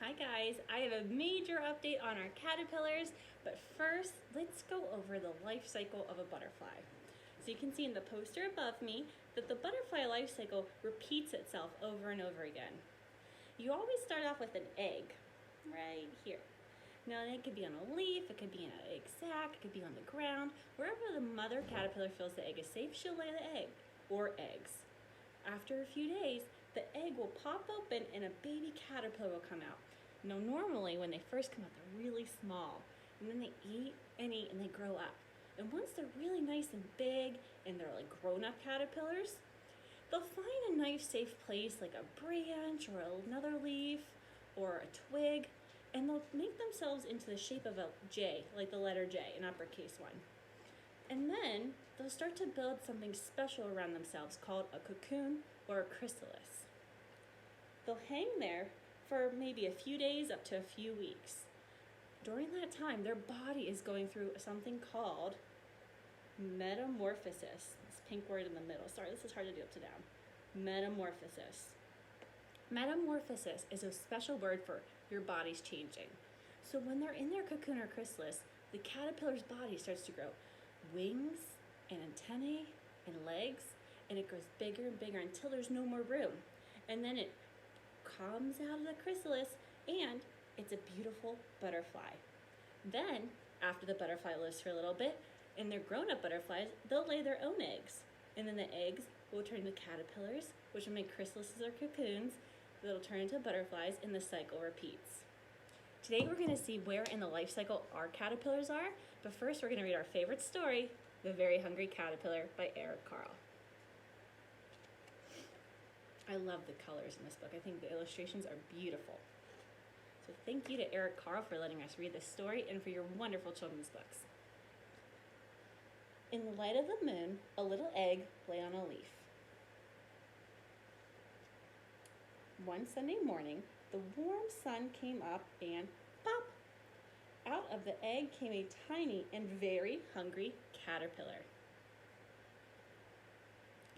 Hi guys, I have a major update on our caterpillars, but first let's go over the life cycle of a butterfly. So you can see in the poster above me that the butterfly life cycle repeats itself over and over again. You always start off with an egg, right here. Now an egg could be on a leaf, it could be in an egg sac, it could be on the ground. Wherever the mother caterpillar feels the egg is safe, she'll lay the egg, or eggs. After a few days, the egg will pop open and a baby caterpillar will come out. Now normally when they first come out, they're really small, and then they eat and they grow up. And once they're really nice and big and they're like grown-up caterpillars, they'll find a nice safe place like a branch or another leaf or a twig, and they'll make themselves into the shape of a J, like the letter J, an uppercase one. And then they'll start to build something special around themselves called a cocoon or a chrysalis. They'll hang there for maybe a few days up to a few weeks. During that time, their body is going through something called metamorphosis. This pink word in the middle. Sorry, this is hard to do upside down. Metamorphosis. Metamorphosis is a special word for your body's changing. So when they're in their cocoon or chrysalis, the caterpillar's body starts to grow wings and antennae and legs, and it grows bigger and bigger until there's no more room. And then it comes out of the chrysalis and it's a beautiful butterfly. Then, after the butterfly lives for a little bit, and they're grown-up butterflies, they'll lay their own eggs. And then the eggs will turn into caterpillars, which will make chrysalises or cocoons, that'll turn into butterflies, and the cycle repeats. Today we're going to see where in the life cycle our caterpillars are, but first we're going to read our favorite story, The Very Hungry Caterpillar by Eric Carle. I love the colors in this book. I think the illustrations are beautiful. So thank you to Eric Carle for letting us read this story and for your wonderful children's books. In the light of the moon, a little egg lay on a leaf. One Sunday morning, the warm sun came up and pop! Out of the egg came a tiny and very hungry caterpillar.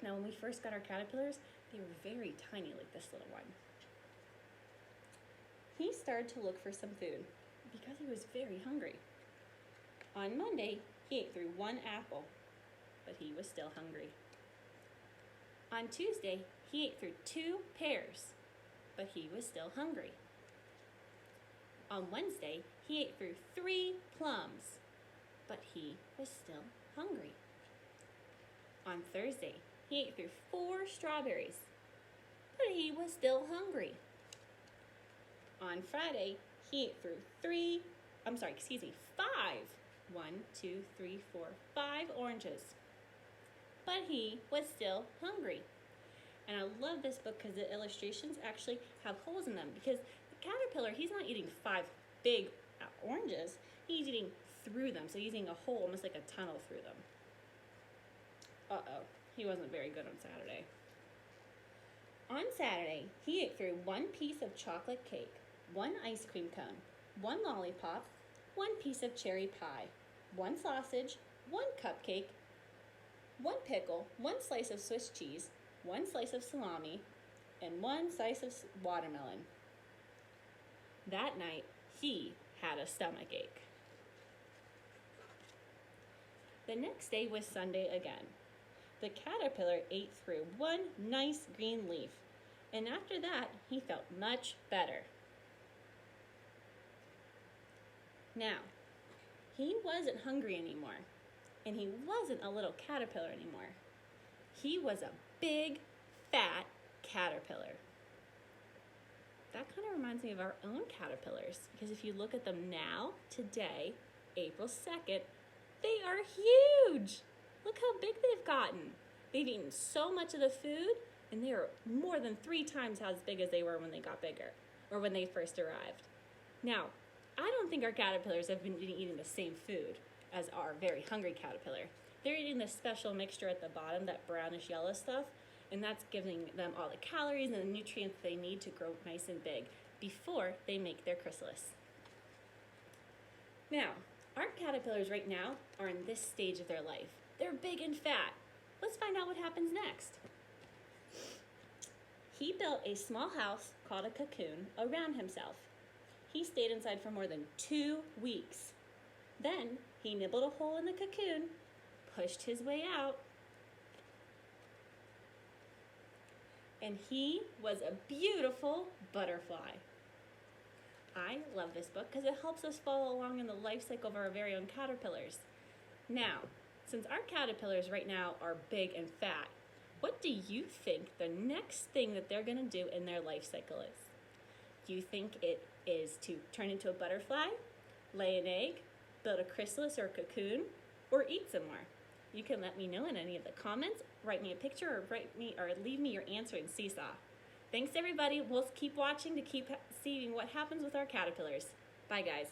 Now when we first got our caterpillars, they were very tiny like this little one. He started to look for some food because he was very hungry. On Monday, he ate through one apple, but he was still hungry. On Tuesday, he ate through 2 pears, but he was still hungry. On Wednesday, he ate through 3 plums, but he was still hungry. On Thursday, he ate through 4 strawberries, but he was still hungry. On Friday, he ate through 5 oranges, but he was still hungry. And I love this book because the illustrations actually have holes in them, because the caterpillar, he's not eating 5 big oranges, he's eating through them, so he's eating a hole, almost like a tunnel through them. Uh-oh, he wasn't very good on Saturday. On Saturday, he ate through 1 piece of chocolate cake, 1 ice cream cone, 1 lollipop, 1 piece of cherry pie, 1 sausage, 1 cupcake, 1 pickle, 1 slice of Swiss cheese, 1 slice of salami, and 1 slice of watermelon. That night, he had a stomach ache. The next day was Sunday again. The caterpillar ate through 1 nice green leaf, and after that, he felt much better. Now, he wasn't hungry anymore, and he wasn't a little caterpillar anymore. He was a big, fat caterpillar. That kind of reminds me of our own caterpillars, because if you look at them now, today, April 2nd, they are huge! Look how big they've gotten. They've eaten so much of the food, and they are more than 3 times as big as they were when they got bigger, or when they first arrived. Now, I don't think our caterpillars have been eating the same food as our very hungry caterpillar. They're eating this special mixture at the bottom, that brownish yellow stuff, and that's giving them all the calories and the nutrients they need to grow nice and big before they make their chrysalis. Now, our caterpillars right now are in this stage of their life. They're big and fat. Let's find out what happens next. He built a small house called a cocoon around himself. He stayed inside for more than 2 weeks. Then he nibbled a hole in the cocoon, pushed his way out, and he was a beautiful butterfly. I love this book because it helps us follow along in the life cycle of our very own caterpillars. Now, since our caterpillars right now are big and fat, what do you think the next thing that they're going to do in their life cycle is? Do you think it is to turn into a butterfly, lay an egg, build a chrysalis or cocoon, or eat some more? You can let me know in any of the comments, write me a picture, or leave me your answer in Seesaw. Thanks everybody. We'll keep watching to keep seeing what happens with our caterpillars. Bye guys.